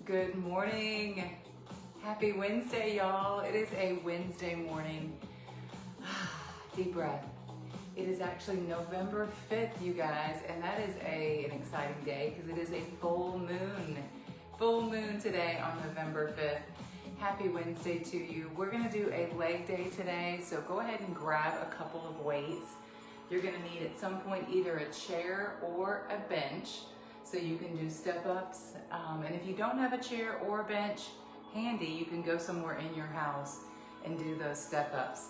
Good morning. Happy Wednesday, y'all. It is a Wednesday morning. Deep breath. It is actually November 5th, you guys, and that is an exciting day because it is a full moon. Full moon today on November 5th. Happy Wednesday to you. We're gonna do a leg day today, so go ahead and grab a couple of weights. You're gonna need at some point either a chair or a bench so you can do step-ups. And if you don't have a chair or a bench handy, you can go somewhere in your house and do those step-ups.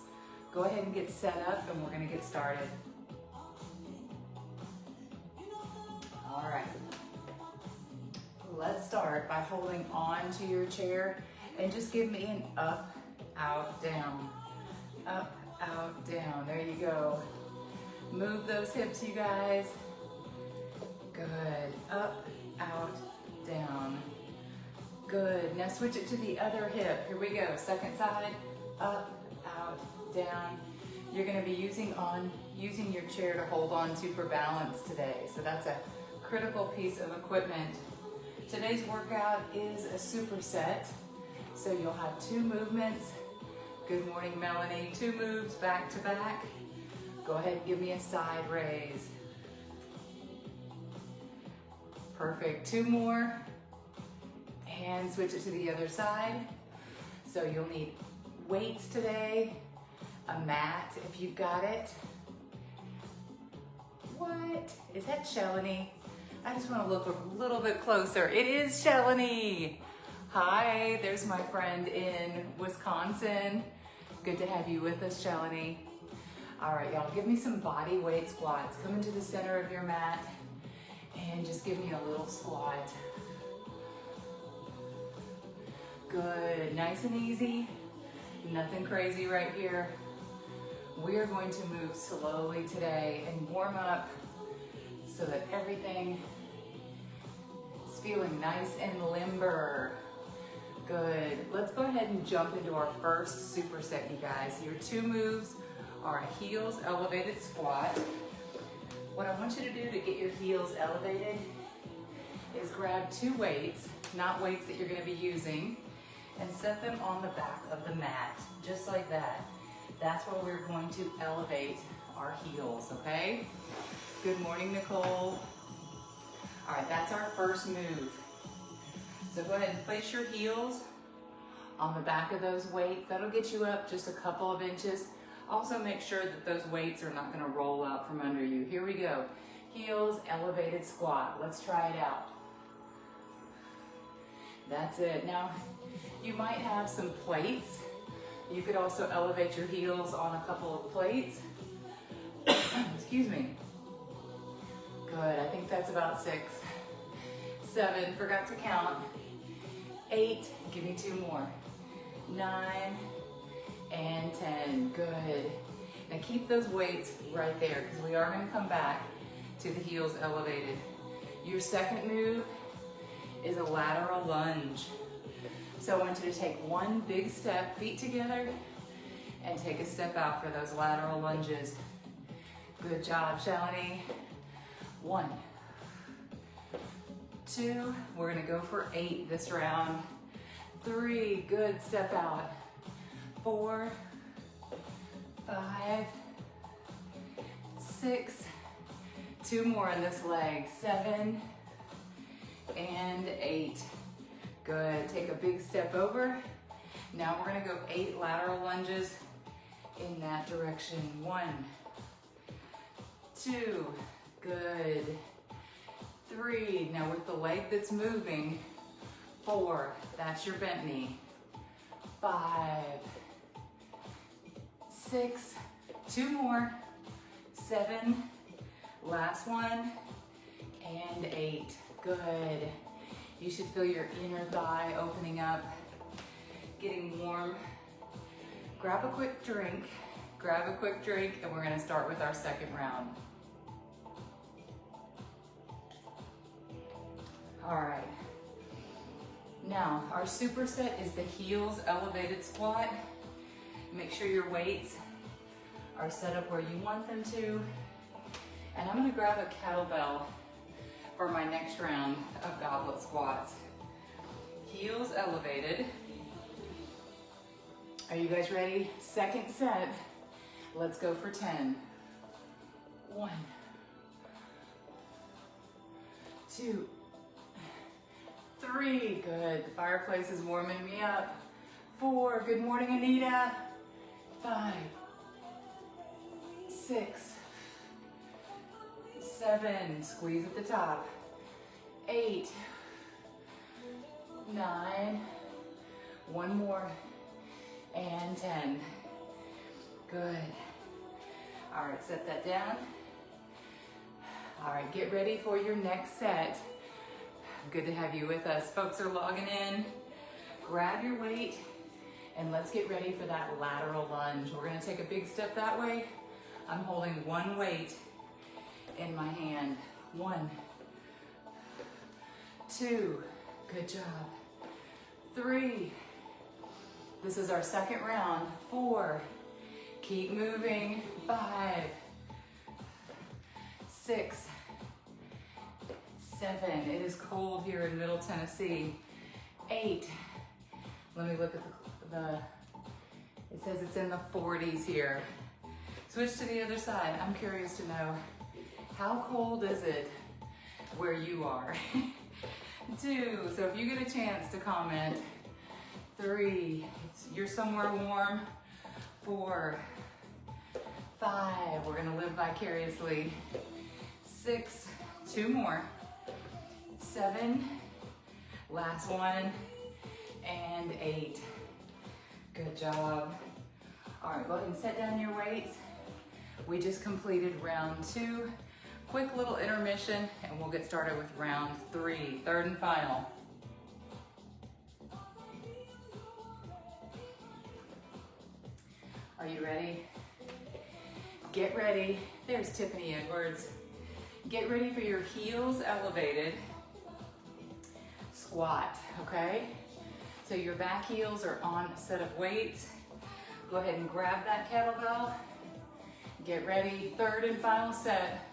Go ahead and get set up and we're gonna get started. All right. Let's start by holding on to your chair and just give me an up, out, down. Up, out, down. There you go. Move those hips, you guys. Good. Up, out, down. Good. Now switch it to the other hip. Here we go. Second side. Up, out, down. You're going to be using your chair to hold on to for balance today. So that's a critical piece of equipment. Today's workout is a superset. So you'll have 2 movements. Good morning, Melanie. 2 moves back to back. Go ahead and give me a side raise. Perfect. 2 more. And switch it to the other side. So you'll need weights today, a mat if you've got it. What? Is that Shelly? I just want to look a little bit closer. It is Shelly. Hi, there's my friend in Wisconsin. Good to have you with us, Shelly. All right, y'all, give me some body weight squats. Come into the center of your mat and just give me a little squat. Good, nice and easy. Nothing crazy right here. We are going to move slowly today and warm up so that everything is feeling nice and limber. Good. Let's go ahead and jump into our first superset, you guys. Your 2 moves are a heels elevated squat. What I want you to do to get your heels elevated is grab 2 weights, not weights that you're going to be using, and set them on the back of the mat, just like that. That's where we're going to elevate our heels, okay? Good morning, Nicole. All right, that's our first move. So go ahead and place your heels on the back of those weights. That'll get you up just a couple of inches. Also make sure that those weights are not gonna roll out from under you. Here we go. Heels, elevated squat. Let's try it out. That's it. Now, you might have some plates. You could also elevate your heels on a couple of plates. Excuse me. Good, I think that's about 6, 7, forgot to count. 8, give me 2 more. 9, and 10, good. Now keep those weights right there because we are gonna come back to the heels elevated. Your second move is a lateral lunge. So I want you to take 1 big step, feet together, and take a step out for those lateral lunges. Good job, Shalini. 1, 2, we're gonna go for 8 this round. 3, good, step out. 4, 5, 6, 2 more on this leg. 7, and 8. Good, take a big step over. Now we're gonna go 8 lateral lunges in that direction. 1, 2, good. 3, now with the leg that's moving. 4, that's your bent knee. 5, 6, 2 more. 7, last one, and 8. Good. You should feel your inner thigh opening up, getting warm. Grab a quick drink, and we're gonna start with our second round. All right. Now, our superset is the heels elevated squat. Make sure your weights are set up where you want them to. And I'm gonna grab a kettlebell for my next round of goblet squats. heels elevated. Are you guys ready? Second set. Let's go for 10. 1, 2, 3. Good. The fireplace is warming me up. 4. Good morning, Anita. 5, 6, 7. Squeeze at the top. 8, 9. One more. And 10. Good. All right, set that down. All right, get ready for your next set. Good to have you with us. Folks are logging in. Grab your weight and let's get ready for that lateral lunge. We're gonna take a big step that way. I'm holding one weight in my hand. 1, 2, good job. 3, this is our second round. 4, keep moving. 5, 6, 7, it is cold here in Middle Tennessee. 8, let me look at it says it's in the 40s here. Switch to the other side. I'm curious to know, how cold is it where you are? 2, so if you get a chance to comment. 3, you're somewhere warm. 4, 5, we're gonna live vicariously. 6, 2 more. 7, last one, and 8. Good job. All right, go ahead and set down your weights. We just completed round 2. Quick little intermission, and we'll get started with round 3, third and final. Are you ready? Get ready. There's Tiffany Edwards. Get ready for your heels elevated squat, okay? So your back heels are on a set of weights. Go ahead and grab that kettlebell. Get ready, third and final set.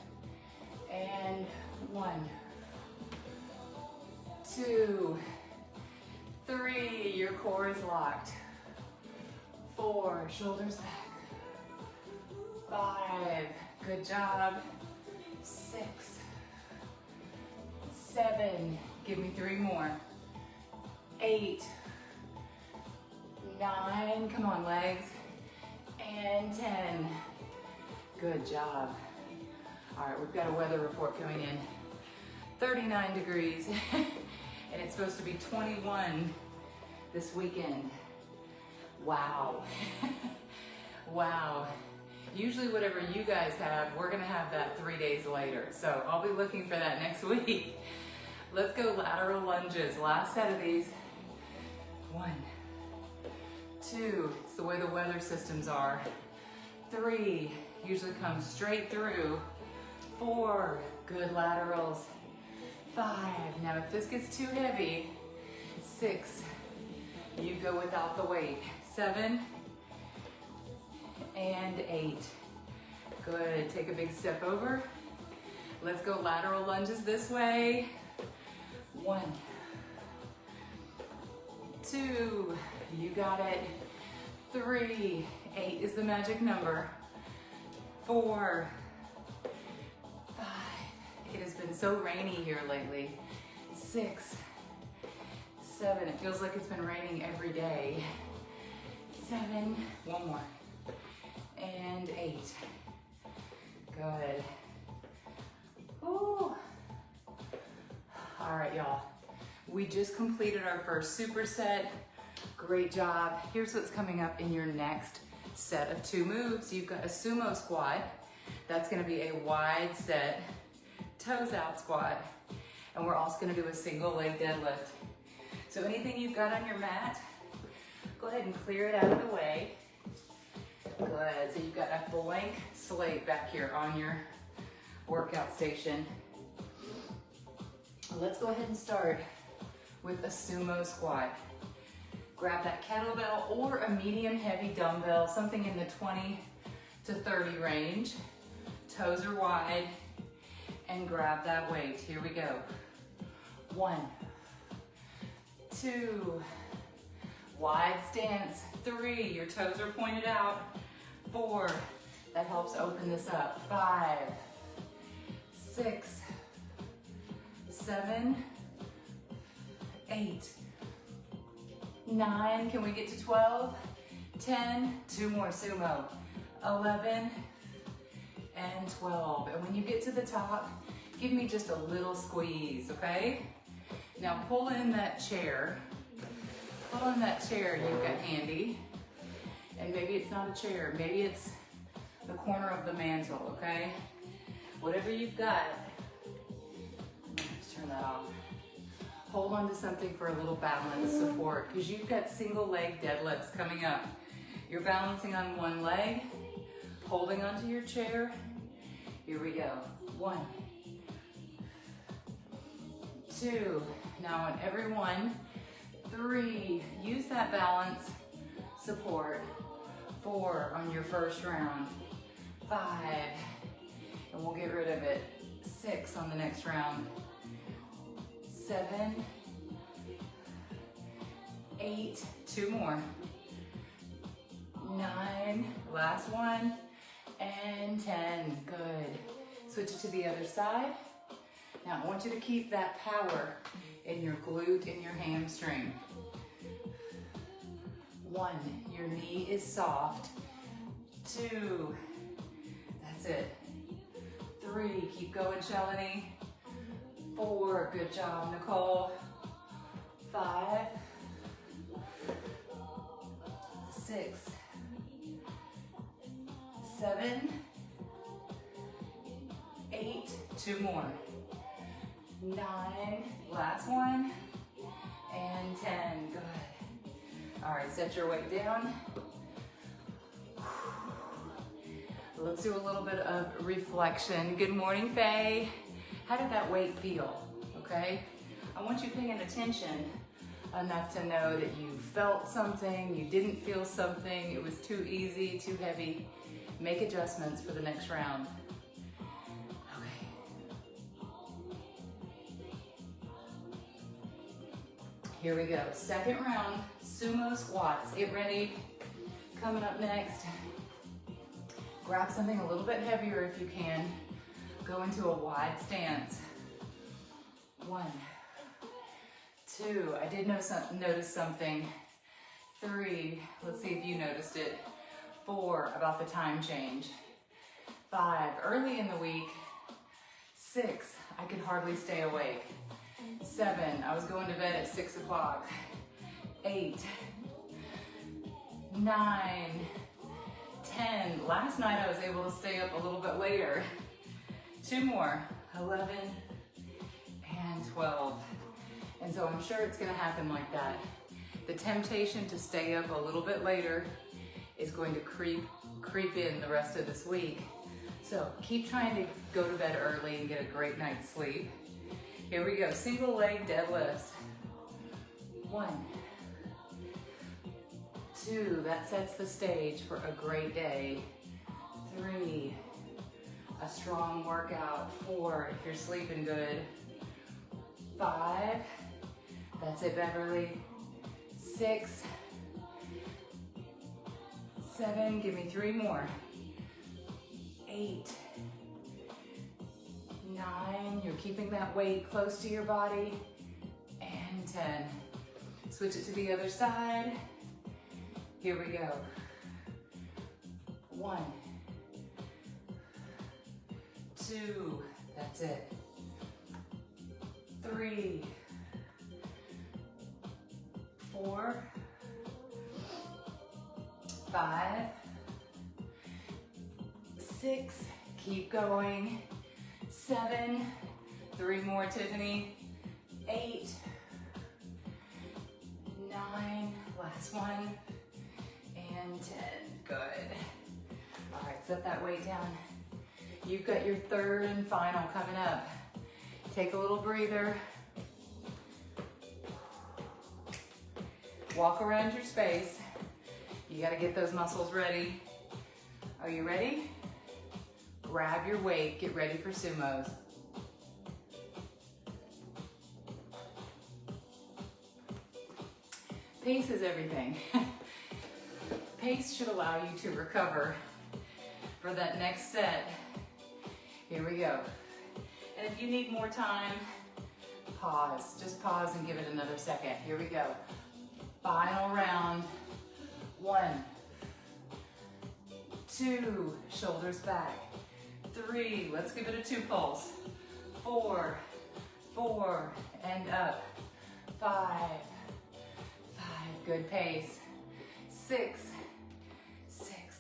And 1, 2, 3, your core is locked. 4, shoulders back. 5, good job. 6, 7, give me 3 more. 8, 9, come on legs. And 10, good job. All right, we've got a weather report coming in. 39 degrees, and it's supposed to be 21 this weekend. Wow. Wow. Usually whatever you guys have, we're gonna have that 3 days later. So I'll be looking for that next week. Let's go lateral lunges. Last set of these. 1, 2, it's the way the weather systems are. 3, usually comes straight through. 4, good laterals. 5, now if this gets too heavy. 6, you go without the weight. 7, and 8. Good, take a big step over. Let's go lateral lunges this way. 1, 2, you got it. 3, 8 is the magic number. 4, 5, it has been so rainy here lately. 6, 7, it feels like it's been raining every day. 7, one more. And 8. Good. Ooh. All right, y'all. We just completed our first superset. Great job. Here's what's coming up in your next set of 2 moves. You've got a sumo squat. That's gonna be a wide set, toes out squat. And we're also gonna do a single leg deadlift. So anything you've got on your mat, go ahead and clear it out of the way. Good, so you've got a blank slate back here on your workout station. Let's go ahead and start with a sumo squat. Grab that kettlebell or a medium heavy dumbbell, something in the 20 to 30 range. Toes are wide, and grab that weight. Here we go. 1, 2, wide stance, 3, your toes are pointed out, 4, that helps open this up, 5, 6, 7, 8, 9, can we get to 12, 10, 2 more sumo, 11, and 12. And when you get to the top, give me just a little squeeze, okay? Now pull in that chair. Pull in that chair you've got handy. And maybe it's not a chair, maybe it's the corner of the mantle, okay? Whatever you've got, let's turn that off. Hold on to something for a little balance support, because you've got single leg deadlifts coming up. You're balancing on one leg, holding onto your chair. Here we go. 1, 2, now on every 1, 3, use that balance support. 4 on your first round, 5, and we'll get rid of it, 6 on the next round, 7, 8, 2 more, 9, last one, and 10, good. Switch it to the other side. Now I want you to keep that power in your glute and your hamstring. 1, your knee is soft. 2, that's it. 3, keep going, Shalini. 4, good job, Nicole. 5, 6, 7, 8, 2 more. 9, last one, and 10, good. All right, set your weight down. Let's do a little bit of reflection. Good morning, Faye. How did that weight feel, okay? I want you paying attention enough to know that you felt something, you didn't feel something, it was too easy, too heavy. Make adjustments for the next round. Here we go, second round, sumo squats. Get ready. Coming up next, grab something a little bit heavier if you can. Go into a wide stance. 1, 2, I did notice something. 3, let's see if you noticed it. 4, about the time change. 5, early in the week. 6, I could hardly stay awake. 7, I was going to bed at 6 o'clock. 8, 9, 10. Last night I was able to stay up a little bit later. 2 more, 11, and 12. And so I'm sure it's gonna happen like that. The temptation to stay up a little bit later is going to creep in the rest of this week. So keep trying to go to bed early and get a great night's sleep. Here we go, single leg deadlifts. 1, 2, that sets the stage for a great day. 3, a strong workout. 4, if you're sleeping good. 5, that's it, Beverly. 6, 7, give me 3 more. 8, 9, you're keeping that weight close to your body, and 10. Switch it to the other side. Here we go. 1, 2, that's it. 3, 4, 5, 6, keep going. 7, 3 more, Tiffany. 8, 9, last one, and 10, good. All right, set that weight down. You've got your third and final coming up. Take a little breather. Walk around your space. You gotta get those muscles ready. Are you ready? Grab your weight, get ready for sumos. Pace is everything. Pace should allow you to recover for that next set. Here we go. And if you need more time, pause. Just pause and give it another second. Here we go. Final round. 1, 2, shoulders back. 3, let's give it a 2 pulse. 4, and up. 5, good pace. 6,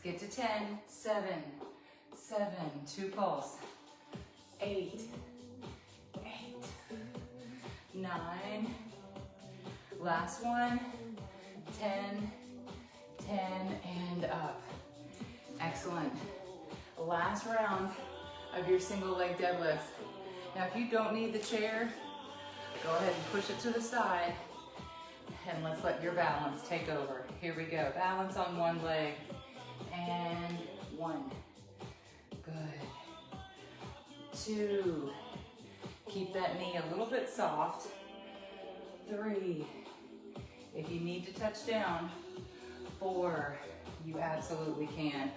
get to 10. 7, 2 pulse. 8, 9, last one. 10, and up. Excellent. Last round of your single leg deadlifts. Now, if you don't need the chair, go ahead and push it to the side, and let's let your balance take over. Here we go. Balance on one leg, and 1. Good. 2. Keep that knee a little bit soft. 3. If you need to touch down. 4. You absolutely can.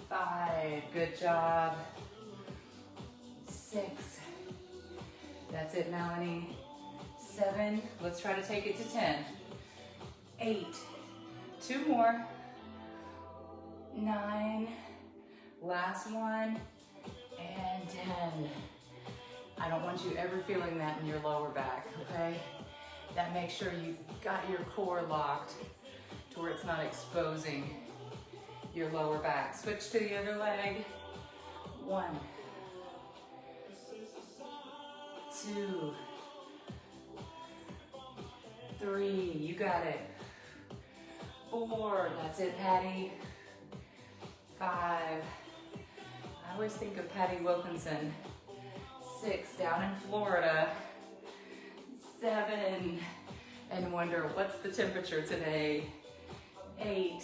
5. Good job. 6. That's it, Melanie. 7. Let's try to take it to 10. 8. 2 more. 9. Last one. And 10. I don't want you ever feeling that in your lower back, okay? That makes sure you've got your core locked to where it's not exposing your lower back. Switch to the other leg. 1, 2, 3, you got it. 4, that's it, Patty. 5, I always think of Patty Wilkinson. 6, down in Florida. 7, and wonder what's the temperature today. 8,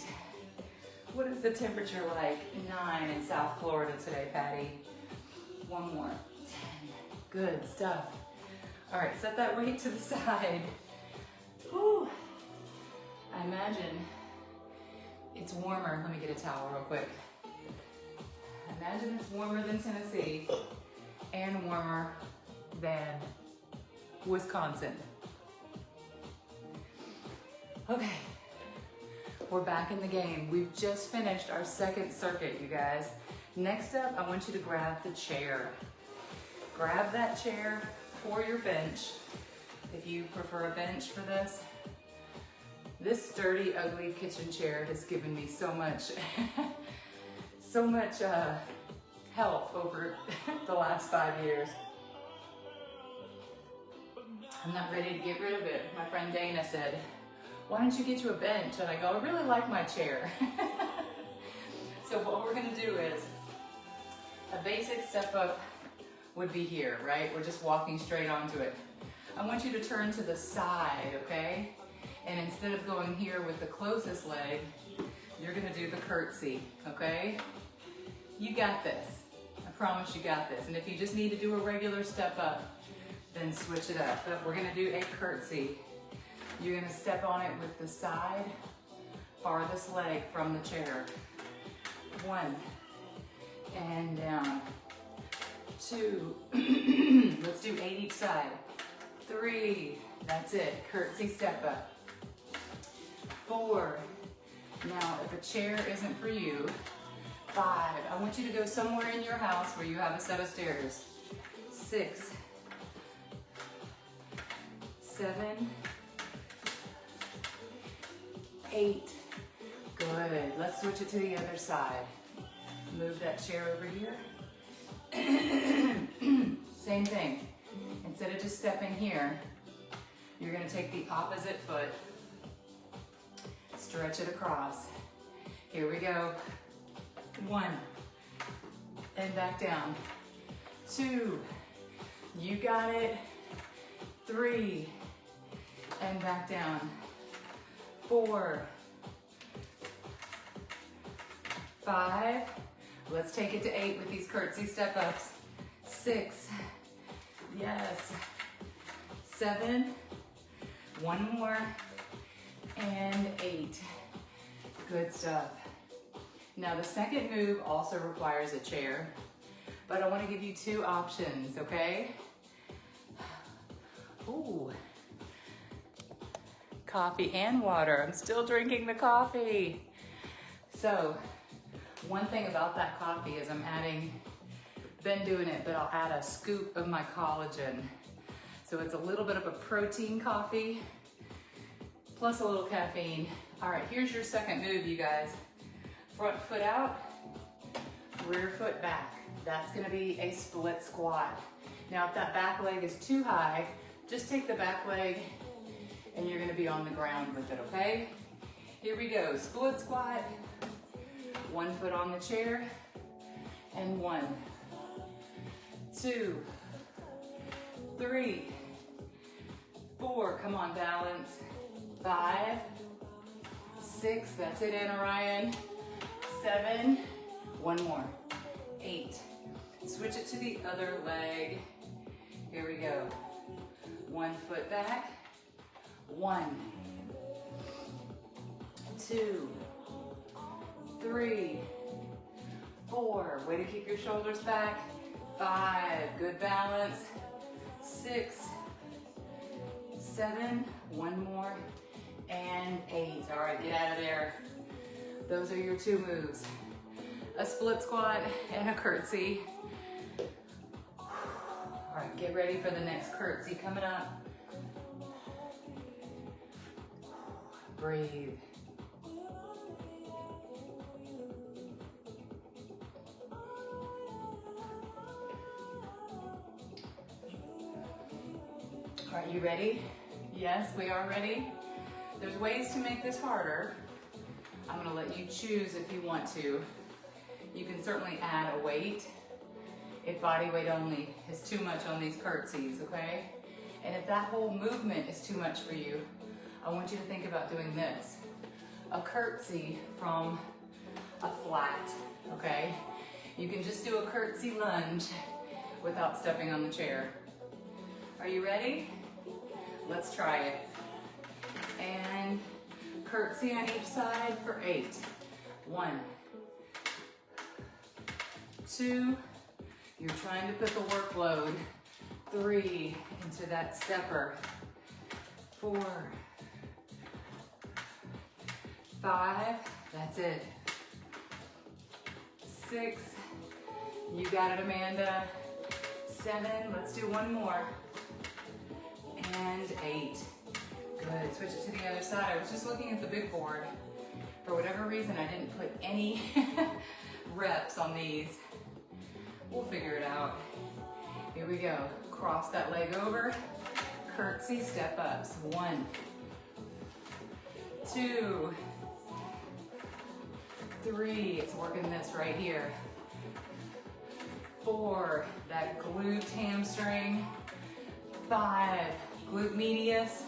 what is the temperature like? 9 in South Florida today, Patty. 1 more. 10, good stuff. All right, set that weight to the side. Whew. I imagine it's warmer. Let me get a towel real quick. Imagine it's warmer than Tennessee and warmer than Wisconsin. Okay, we're back in the game. We've just finished our second circuit, you guys. Next up, I want you to grab the chair. Grab that chair or your bench, if you prefer a bench for this. This sturdy, ugly kitchen chair has given me so much, help over the last 5 years. I'm not ready to get rid of it. My friend Dana said, why don't you get you a bench? And I go, I really like my chair. So what we're gonna do is, a basic step up would be here, right? We're just walking straight onto it. I want you to turn to the side, okay? And instead of going here with the closest leg, you're gonna do the curtsy, okay? You got this. I promise you got this. And if you just need to do a regular step up, then switch it up. But we're gonna do a curtsy. You're gonna step on it with the side, farthest leg from the chair. 1, and down. 2, let's do 8 each side. 3, that's it, curtsy step up. 4, now if a chair isn't for you, 5, I want you to go somewhere in your house where you have a set of stairs. 6, 7, 8, good. Let's switch it to the other side. Move that chair over here. Same thing. Instead of just stepping here, you're gonna take the opposite foot, stretch it across. Here we go. 1, and back down. 2, you got it. 3, and back down. 4, 5, let's take it to 8 with these curtsy step ups. 6, yes. 7, 1 more. and 8. Good stuff. Now the second move also requires a chair, but I want to give you 2 options, okay? Ooh. Coffee and water. I'm still drinking the coffee. So one thing about that coffee is been doing it, but I'll add a scoop of my collagen. So it's a little bit of a protein coffee, plus a little caffeine. All right, here's your second move, you guys. Front foot out, rear foot back. That's gonna be a split squat. Now, if that back leg is too high, just take the back leg and you're gonna be on the ground with it, okay? Here we go, split squat, 1 foot on the chair, and 1, 2, 3, 4, come on, balance, 5, 6, that's it, Anna Ryan, 7, 1 more, 8, switch it to the other leg, here we go, 1 foot back, 1, 2, 3, 4, way to keep your shoulders back, 5, good balance, 6, 7, 1 more, and 8. All right, get out of there. Those are your 2 moves. A split squat and a curtsy. All right, get ready for the next curtsy coming up. Breathe. All right, you ready? Yes, we are ready. There's ways to make this harder. I'm gonna let you choose if you want to. You can certainly add a weight if body weight only is too much on these curtsies, okay? And if that whole movement is too much for you, I want you to think about doing this. A curtsy from a flat, okay? You can just do a curtsy lunge without stepping on the chair. Are you ready? Let's try it. And curtsy on each side for 8. 1, 2, you're trying to put the workload, 3, into that stepper, 4, 5, that's it, 6, you got it, Amanda, 7, let's do 1 more, and 8. Good, switch it to the other side. I was just looking at the big board. For whatever reason, I didn't put any reps on these. We'll figure it out. Here we go. Cross that leg over. Curtsy, step ups. 1, 2, 3. It's working this right here. 4, that glute hamstring. 5, glute medius.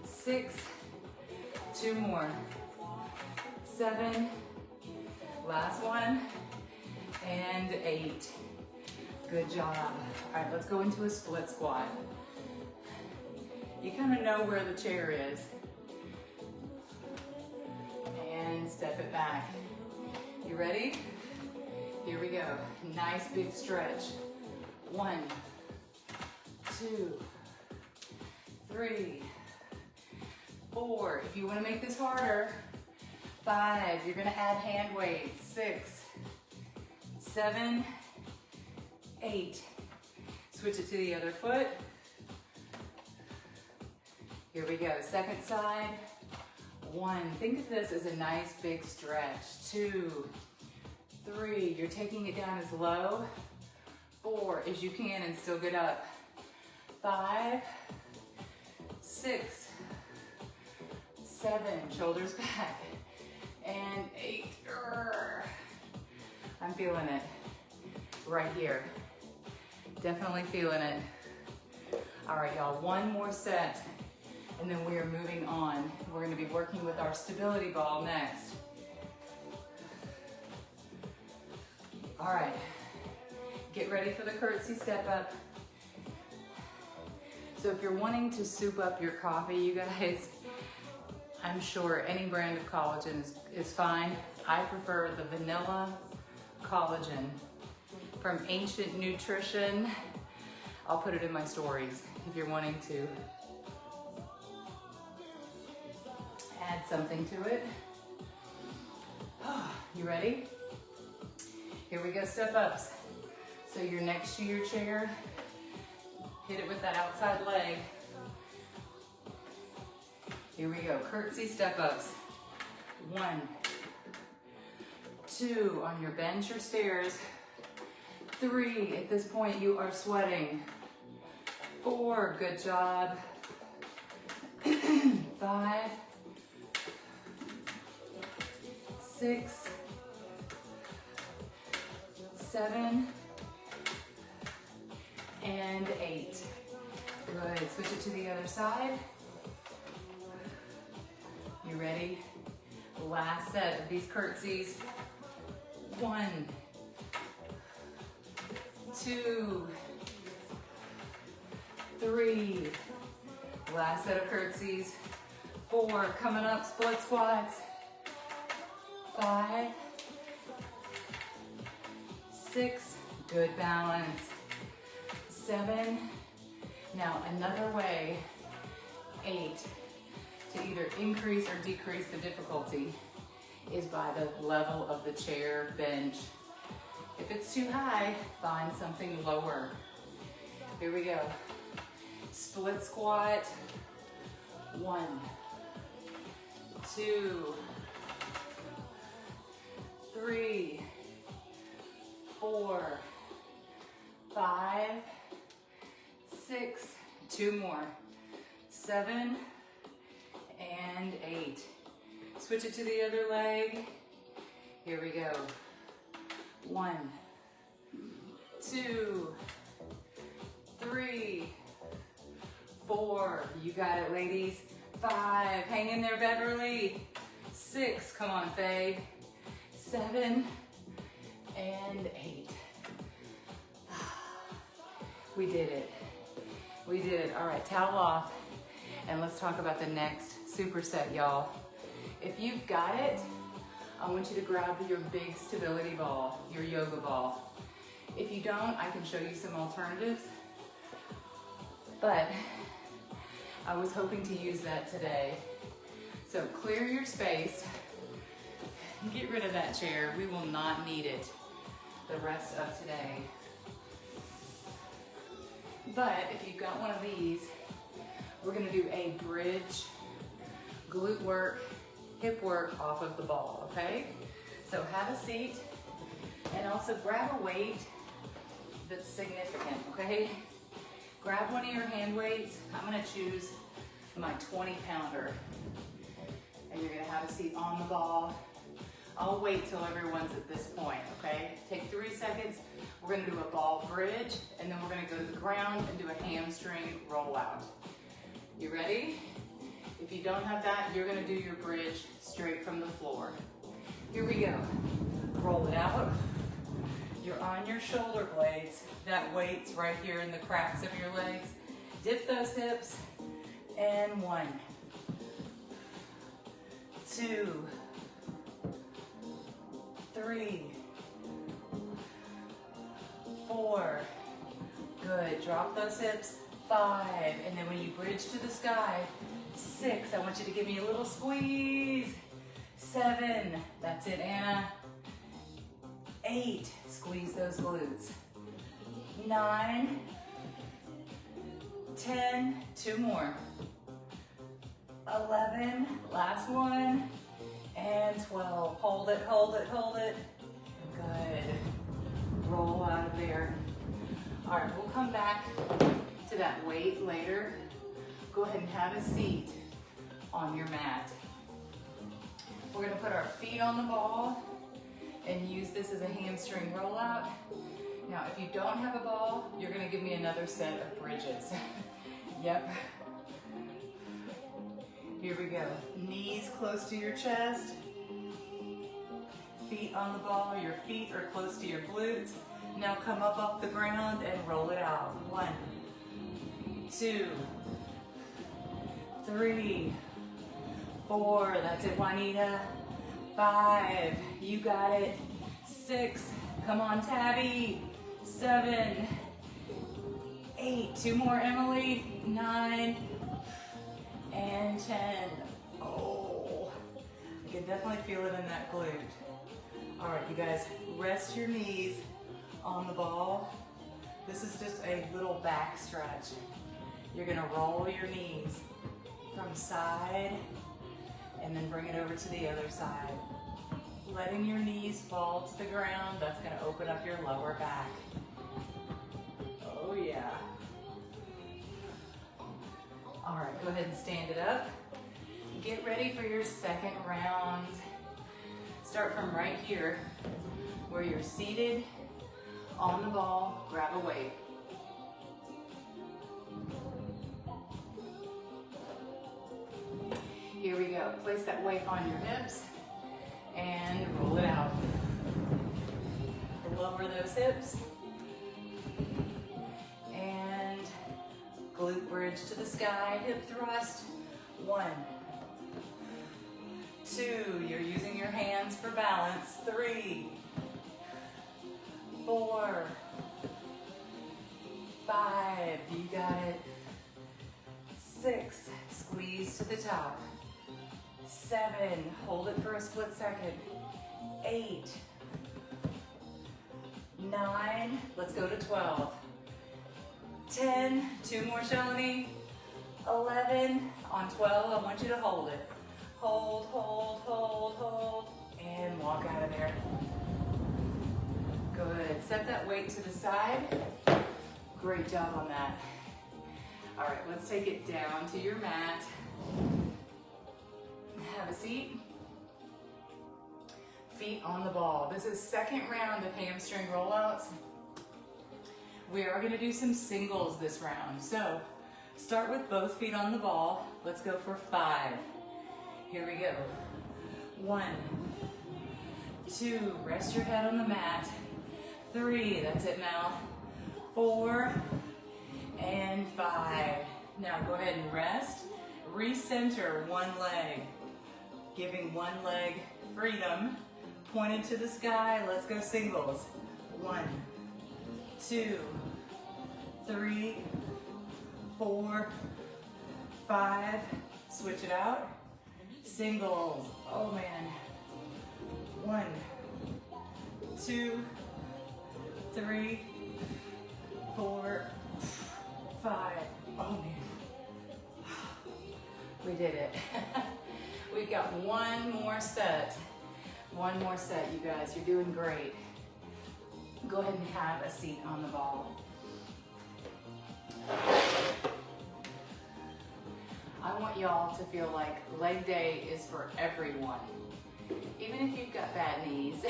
6, 2 more, 7, last one, and 8. Good job. All right, let's go into a split squat. You kind of know where the chair is. And step it back. You ready? Here we go. Nice big stretch. 1, 2, 3, 4, if you want to make this harder, 5, you're going to add hand weights, 6, 7, 8, switch it to the other foot, here we go, second side, 1, think of this as a nice big stretch, 2, 3, you're taking it down as low, 4, as you can and still get up, 5, 6, 7, shoulders back, and 8, I'm feeling it right here, definitely feeling it. All right, y'all, 1 more set, and then we are moving on. We're gonna be working with our stability ball next. All right, get ready for the curtsy step up. So if you're wanting to soup up your coffee, you guys, I'm sure any brand of collagen is fine. I prefer the vanilla collagen from Ancient Nutrition. I'll put it in my stories if you're wanting to add something to it. You ready? Here we go, step ups. So you're next to your chair, hit it with that outside leg. Here we go, curtsy step ups. 1, 2, on your bench or stairs. 3, at this point you are sweating. 4, good job. 5, 6, 7, and 8. Good, switch it to the other side. You ready? Last set of these curtsies. 1, 2, 3. Last set of curtsies. 4, coming up, split squats. 5, 6, good balance. 7, now another way. 8, to either increase or decrease the difficulty is by the level of the chair, bench. If it's too high, find something lower. Here we go. Split squat. 1, 2, 3, 4, 5, 6, 2 more, 7, and 8. Switch it to the other leg. Here we go. 1, 2, 3, 4. You got it, ladies. 5, hang in there, Beverly. 6, come on, Faye. 7, and 8. We did it. We did it. All right, towel off, and let's talk about the next superset, y'all. If you've got it, I want you to grab your big stability ball, your yoga ball. If you don't, I can show you some alternatives, but I was hoping to use that today. So clear your space, get rid of that chair. We will not need it the rest of today. But if you've got one of these, we're gonna do a bridge, glute work, hip work off of the ball, okay? So have a seat and also grab a weight that's significant, okay? Grab one of your hand weights. I'm gonna choose my 20-pounder. And you're gonna have a seat on the ball. I'll wait till everyone's at this point, okay? Take 3 seconds. We're gonna do a ball bridge, and then we're gonna go to the ground and do a hamstring rollout. You ready? If you don't have that, you're gonna do your bridge straight from the floor. Here we go. Roll it out. You're on your shoulder blades. That weight's right here in the cracks of your legs. Dip those hips, and 1, 2, 3, 4, good, drop those hips, 5, and then when you bridge to the sky, 6, I want you to give me a little squeeze, 7, that's it, Anna, 8, squeeze those glutes, 9, 10, 2 more, 11, last one, and 12, hold it, hold it, hold it, good. Roll out of there. All right, we'll come back to that weight later. Go ahead and have a seat on your mat. We're gonna put our feet on the ball and use this as a hamstring rollout. Now, if you don't have a ball, you're gonna give me another set of bridges. Yep. Here we go. Knees close to your chest. Feet on the ball, your feet are close to your glutes. Now come up off the ground and roll it out. 1, 2, 3, 4, that's it, Juanita. 5, you got it. 6, come on, Tabby. 7, 8, 2 more, Emily. 9, and 10. Oh, you can definitely feel it in that glute. All right, you guys, rest your knees on the ball. This is just a little back stretch. You're gonna roll your knees from side and then bring it over to the other side. Letting your knees fall to the ground, that's gonna open up your lower back. Oh yeah. All right, go ahead and stand it up. Get ready for your second round. Start from right here, where you're seated on the ball, grab a weight. Here we go. Place that weight on your hips and roll it out. Lower those hips and glute bridge to the sky, hip thrust. 1, 2, you're using your hands for balance. 3, 4, 5, you got it. 6, squeeze to the top. 7, hold it for a split second. 8, 9, let's go to 12. 10, 2 more, Shalini. 11, on 12, I want you to hold it. Hold, hold, hold, hold, and walk out of there. Good, set that weight to the side. Great job on that. All right, let's take it down to your mat. Have a seat. Feet on the ball. This is second round of hamstring rollouts. We are gonna do some singles this round. So start with both feet on the ball. Let's go for 5. Here we go. 1, 2, rest your head on the mat. 3, that's it, Mel. 4, and 5. Now go ahead and rest. Recenter one leg. Giving one leg freedom. Pointed to the sky. Let's go singles. 1, 2, 3, 4, 5. Switch it out. Singles. Oh man. 1, 2, 3, 4, 5. Oh man. We did it. We've got one more set. One more set, you guys. You're doing great. Go ahead and have a seat on the ball. I want y'all to feel like leg day is for everyone. Even if you've got bad knees,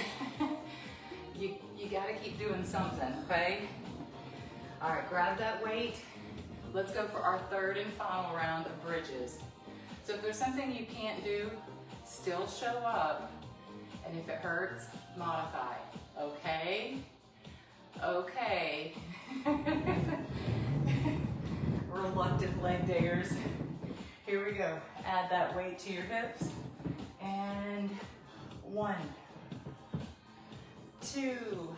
you gotta keep doing something, okay? All right, grab that weight. Let's go for our third and final round of bridges. So if there's something you can't do, still show up. And if it hurts, modify, okay? Okay. Reluctant leg dayers. Here we go. Add that weight to your hips. And 1, 2,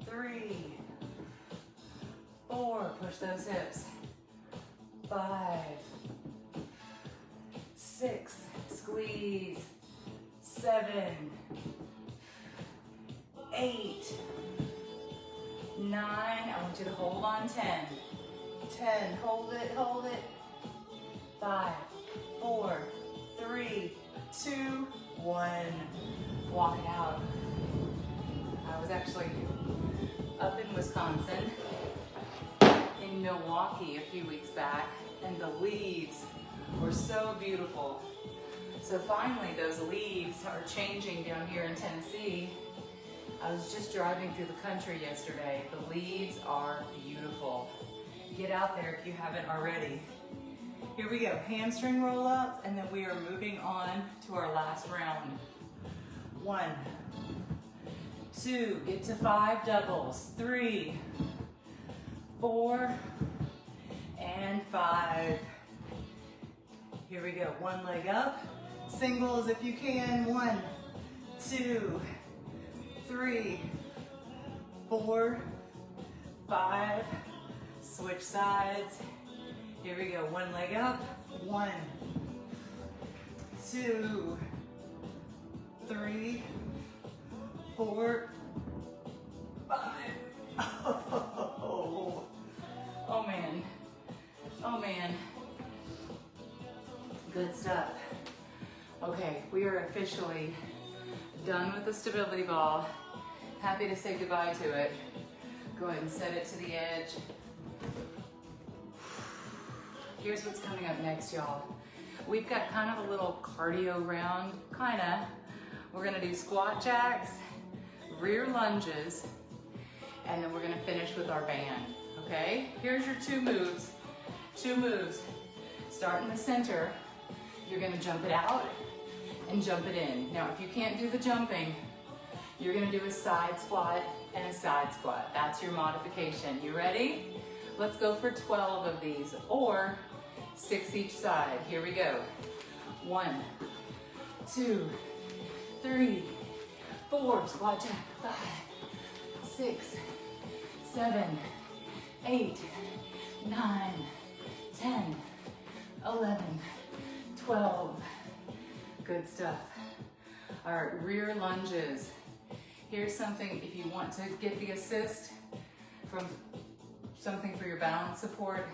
3, 4. Push those hips. 5, 6. Squeeze. 7, 8, 9. I want you to hold on. 10. 10. Hold it. Hold it. 5, 4, 3, 2, 1. Walk it out. I was actually up in Wisconsin, in Milwaukee a few weeks back, and the leaves were so beautiful. So finally those leaves are changing down here in Tennessee. I was just driving through the country yesterday. The leaves are beautiful. Get out there if you haven't already. Here we go, hamstring rollouts, and then we are moving on to our last round. 1, 2, get to 5 doubles. 3, 4, and 5. Here we go, one leg up. Singles if you can. 1, 2, 3, 4, 5. Switch sides. Here we go, one leg up. 1, 2, 3, 4, 5. Oh man. Oh man. Good stuff. Okay, we are officially done with the stability ball. Happy to say goodbye to it. Go ahead and set it to the edge. Here's what's coming up next, y'all. We've got kind of a little cardio round, kinda. We're gonna do squat jacks, rear lunges, and then we're gonna finish with our band, okay? Here's your two moves. Start in the center. You're gonna jump it out and jump it in. Now, if you can't do the jumping, you're gonna do a side squat and a side squat. That's your modification. You ready? Let's go for 12 of these, or 6 each side. Here we go. 1, 2, 3, 4, squat jack, 5, 6, 7, 8, 9, 10, 11, 12. Good stuff. All right, rear lunges. Here's something, if you want to get the assist from something for your balance support,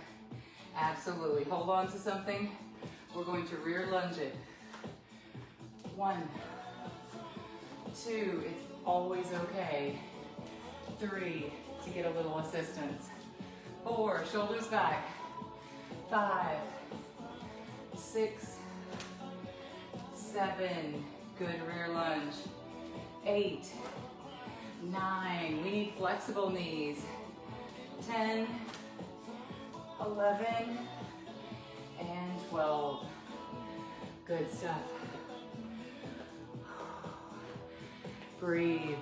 absolutely. Hold on to something. We're going to rear lunge it. 1, 2, it's always okay. 3, to get a little assistance. 4, shoulders back. 5, 6, 7, good rear lunge. 8, 9, we need flexible knees. 10, 11, and 12. Good stuff. Breathe.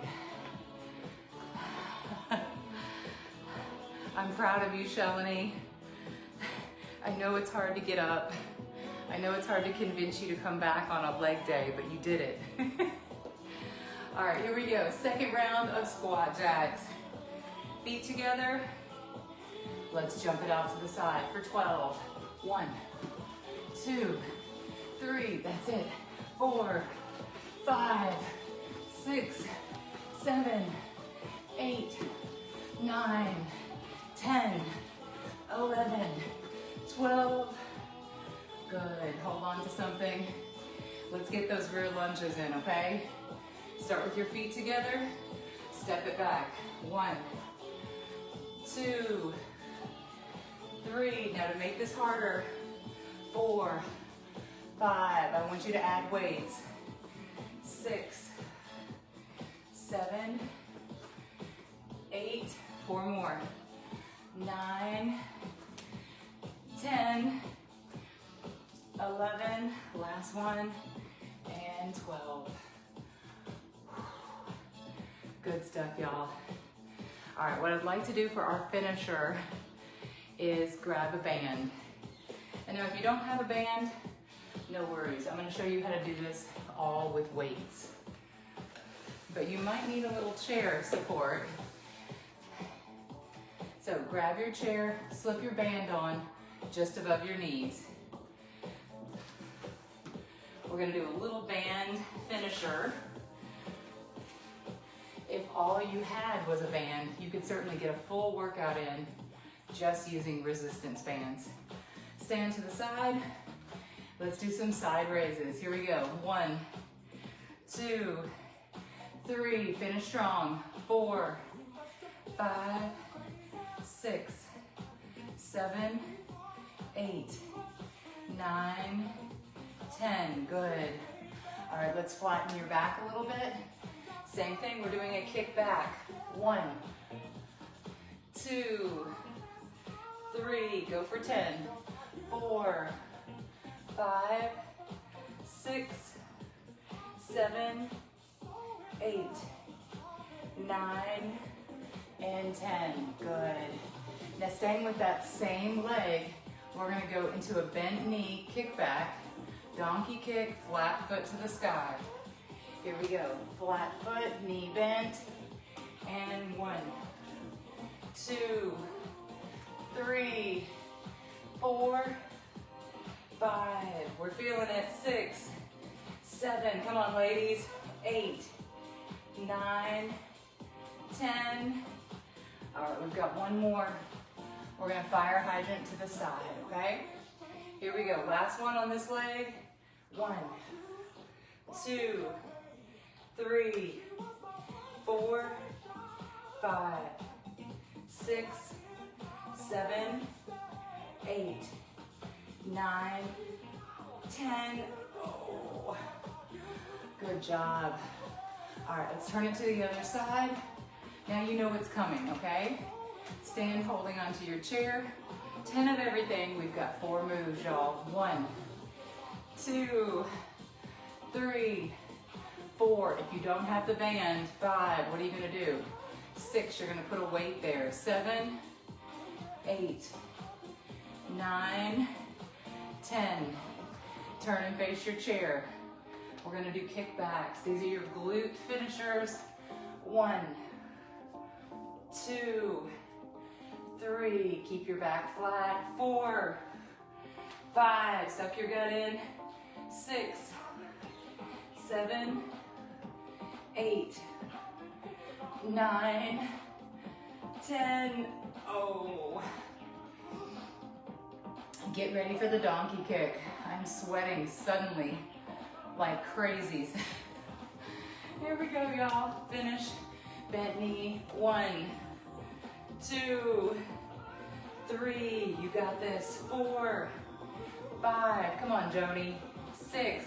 I'm proud of you, 𝐤𝐬𝐬𝐤. I know it's hard to get up. I know it's hard to convince you to come back on a leg day, but you did it. All right, here we go. Second round of squat jacks. Feet together. Let's jump it out to the side for 12. 1, 2, 3, that's it. 4, 5, 6, 7, 8, 9, 10, 11, 12. Good, hold on to something. Let's get those rear lunges in, okay? Start with your feet together, step it back. 1, 2, 3, now to make this harder, 4, 5, I want you to add weights. 6, 7, 8, 4 more. 9, 10, 11, last one, and 12. Good stuff, y'all. All right, what I'd like to do for our finisher is grab a band. And now if you don't have a band, no worries. I'm gonna show you how to do this all with weights. But you might need a little chair support. So grab your chair, slip your band on just above your knees. We're gonna do a little band finisher. If all you had was a band, you could certainly get a full workout in just using resistance bands. Stand to the side. Let's do some side raises. Here we go. 1, 2, 3, finish strong. 4, 5, 6, 7, 8, 9, 10. Good. All right, let's flatten your back a little bit. Same thing, we're doing a kick back. 1, 2, 3, go for 10. 4, 5, 6, 7, 8, 9, and 10. Good. Now staying with that same leg, We're gonna go into a bent knee, kick back, donkey kick, flat foot to the sky. Here we go, flat foot, knee bent, and 1, 2, 3, 4, 5. We're feeling it. 6, 7. Come on, ladies. 8, 9, 10. All right, we've got one more. We're gonna fire hydrant to the side, okay? Here we go. Last one on this leg. 1, 2, 3, 4, 5, 6, 7, 8, 9, 10. Oh, good job. All right, let's turn it to the other side. Now you know what's coming, okay? Stand holding onto your chair. 10 of everything. We've got 4 moves, y'all. 1, 2, 3, 4. If you don't have the band, 5. What are you gonna do? 6, you're gonna put a weight there. 7, 8, 9, 10. Turn and face your chair. We're gonna do kickbacks. These are your glute finishers. 1, 2, 3. Keep your back flat. 4, 5. Suck your gut in. 6, 7, 8, 9, 10. Oh. Get ready for the donkey kick. I'm sweating suddenly like crazies. Here we go, y'all. Finish. Bent knee. 1, 2, 3. You got this. 4, 5. Come on, Joni. 6,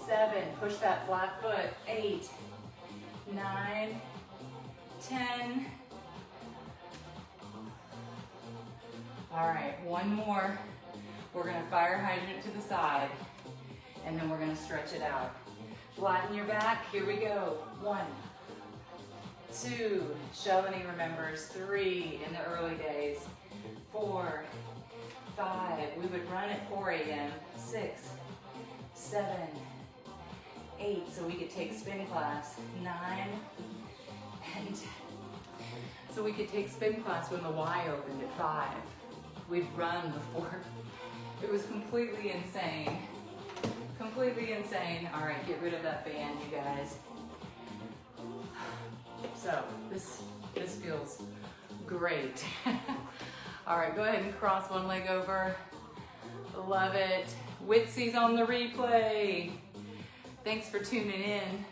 7. Push that flat foot. 8, 9, 10. All right, one more. We're gonna fire hydrant to the side, and then we're gonna stretch it out. Flatten your back, here we go. 1, 2, Shelly remembers, 3 in the early days, 4, 5, we would run at 4 a.m., 6, 7, 8, so we could take spin class, 9, and so we could take spin class when the Y opened at 5. We'd run before. It was completely insane. Completely insane. All right, get rid of that band, you guys. So this feels great. All right, go ahead and cross one leg over. Love it. Witsy's on the replay. Thanks for tuning in.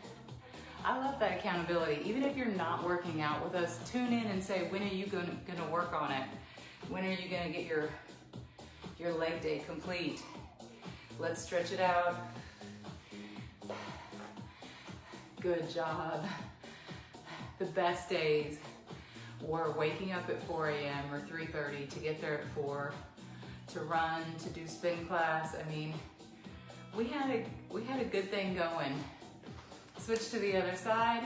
I love that accountability. Even if you're not working out with us, tune in and say, when are you gonna work on it? When are you gonna get your leg day complete? Let's stretch it out. Good job. The best days were waking up at 4 a.m. or 3:30 to get there at 4, to run, to do spin class. I mean, we had a good thing going. Switch to the other side.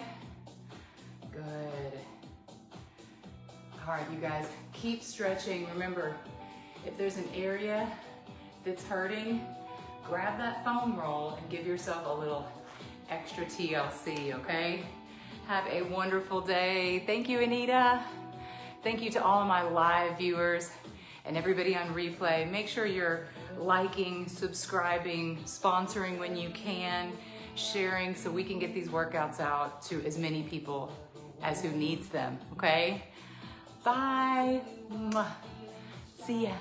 Good. All right, you guys, keep stretching. Remember, if there's an area that's hurting, grab that foam roll and give yourself a little extra TLC, okay? Have a wonderful day. Thank you, Anita. Thank you to all of my live viewers and everybody on replay. Make sure you're liking, subscribing, sponsoring when you can, sharing so we can get these workouts out to as many people as who needs them, okay? Bye. Mwah. See ya.